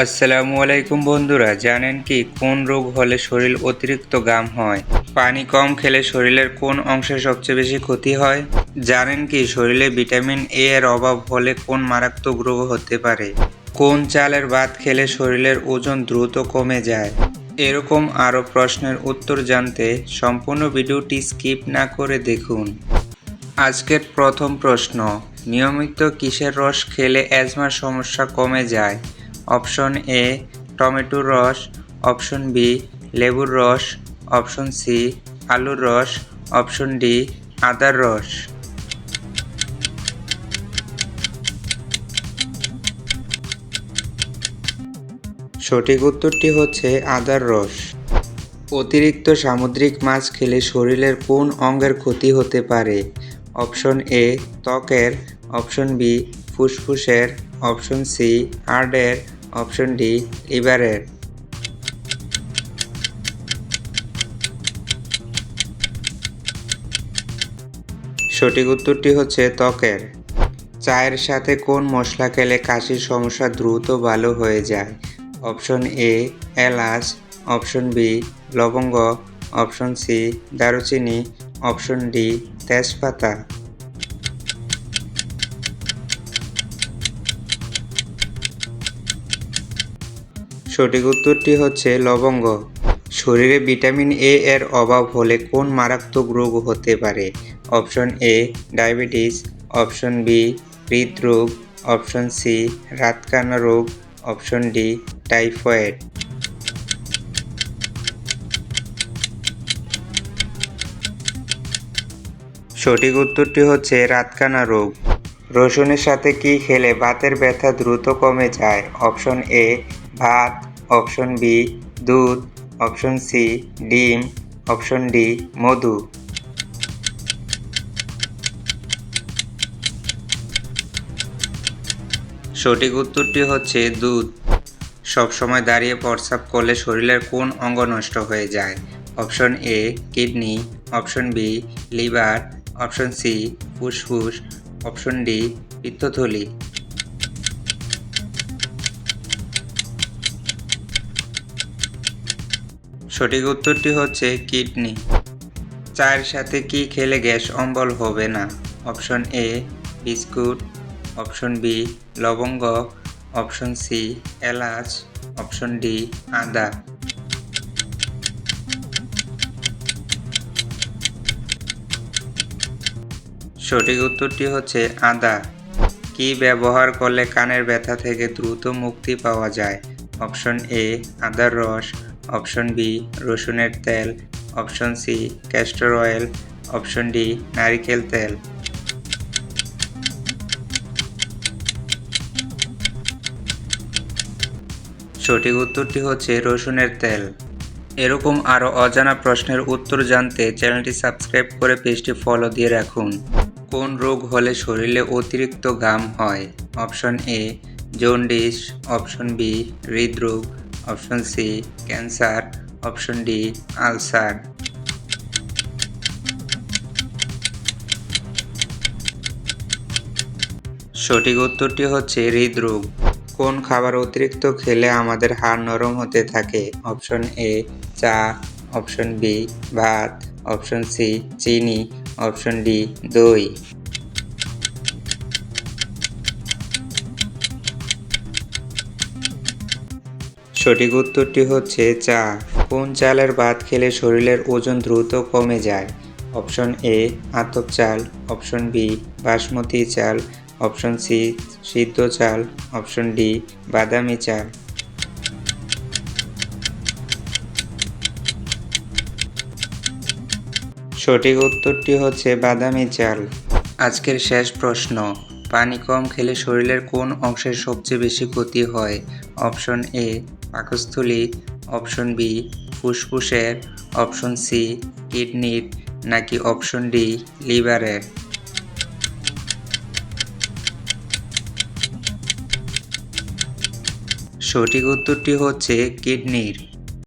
আসসালামু আলাইকুম বন্ধুরা, জানেন কি কোন রোগ হলে শরীর অতিরিক্ত ঘাম হয়? পানি কম খেলে শরীরের কোন অংশে সবচেয়ে বেশি ক্ষতি হয়? জানেন কি শরীরে ভিটামিন এ এর অভাব হলে কোন মারাত্মক রোগ হতে পারে? কোন চালের ভাত খেলে শরীরের ওজন দ্রুত কমে যায়? এরকম আরও প্রশ্নের উত্তর জানতে সম্পূর্ণ ভিডিওটি স্কিপ না করে দেখুন। আজকের প্রথম প্রশ্ন, নিয়মিত কিসের রস খেলে অ্যাজমার সমস্যা কমে যায়? অপশন এ টমেটোর রস, অপশন বি লেবুর রস, অপশন সি আলুর রস, অপশন ডি আদার রস। সঠিক উত্তরটি হচ্ছে আদার রস। অতিরিক্ত সামুদ্রিক মাছ খেলে শরীরের কোন অঙ্গের ক্ষতি হতে পারে? অপশন এ ত্বকের, অপশন বি ফুসফুসের, অপশন সি হার্টের, অপশন ডি লিভারের। সঠিক উত্তরটি হচ্ছে ত্বকের। চায়ের সাথে কোন মশলা খেলে কাশির সমস্যা দ্রুত ভালো হয়ে যায়? অপশন এ এলাচ, অপশন বি লবঙ্গ, অপশন সি দারুচিনি, অপশন ডি তেজপাতা। সঠিক উত্তরটি হচ্ছে লবঙ্গ। শরীরে ভিটামিন এ এর অভাব হলে কোন মারাত্মক রোগ হতে পারে? Option A diabetes, option B হৃদরোগ, অপশন সি রাতকানা রোগ, অপশন ডি টাইফয়েড। সঠিক উত্তরটি হচ্ছে রাতকানা রোগ। রসুনের সাথে কি খেলে বাতের ব্যথা দ্রুত কমে যায়? অপশন এ ভাত, অপশন বি দুধ, অপশন সি ডিম, অপশন ডি মধু। সঠিক উত্তরটি হচ্ছে দুধ। সবসময় দাঁড়িয়ে প্রস্রাব করলে শরীরের কোন অঙ্গ নষ্ট হয়ে যায়? Option A kidney, option B liver, option C ফুসফুস, অপশন ডি পিত্তথলি। সঠিক উত্তরটি হচ্ছে কিডনি। চায়ের সাথে কি খেলে গ্যাস অম্বল হবে না? Option A biscuit, option B লবঙ্গ, অপশন সি এলাচ, অপশন ডি আদা। সঠিক উত্তরটি হচ্ছে আদা। কি ব্যবহার করলে কানের ব্যথা থেকে দ্রুত মুক্তি পাওয়া যায়? অপশন এ আদার রস, অপশন বি রসুনের তেল, option C castor oil, option D নারিকেল তেল। সঠিক উত্তরটি হচ্ছে রসুনের তেল। এরকম আরও অজানা প্রশ্নের উত্তর জানতে চ্যানেলটি সাবস্ক্রাইব করে পেজটি ফলো দিয়ে রাখুন। কোন রোগ হলে শরীরে অতিরিক্ত ঘাম হয়? Option A jaundice, option B হৃদরোগ, option C cancer, option D ulcer. সঠিক উত্তরটি হচ্ছে হৃদরোগ। কোন খাবার অতিরিক্ত খেলে আমাদের হাড় নরম হতে থাকে? অপশন এ চা, অপশন বি ভাত, অপশন সি চিনি, অপশন ডি দই। সঠিক উত্তরটি হচ্ছে চা। কোন চালের ভাত খেলে শরীরের ওজন দ্রুত কমে যায়? অপশন এ আতপ চাল, অপশন বি বাসমতি চাল, অপশন সি সিদ্ধ চাল, অপশন ডি বাদামি চাল। সঠিক উত্তরটি হচ্ছে বাদামি চাল। আজকের শেষ প্রশ্ন, পানি কম খেলে শরীরের কোন অংশের সবচেয়ে বেশি ক্ষতি হয়? অপশন এ পাকস্থলী, অপশন বি ফুসফুসের, অপশন সি কিডনির, নাকি অপশন ডি লিভারের। সঠিক উত্তরটি হচ্ছে কিডনির।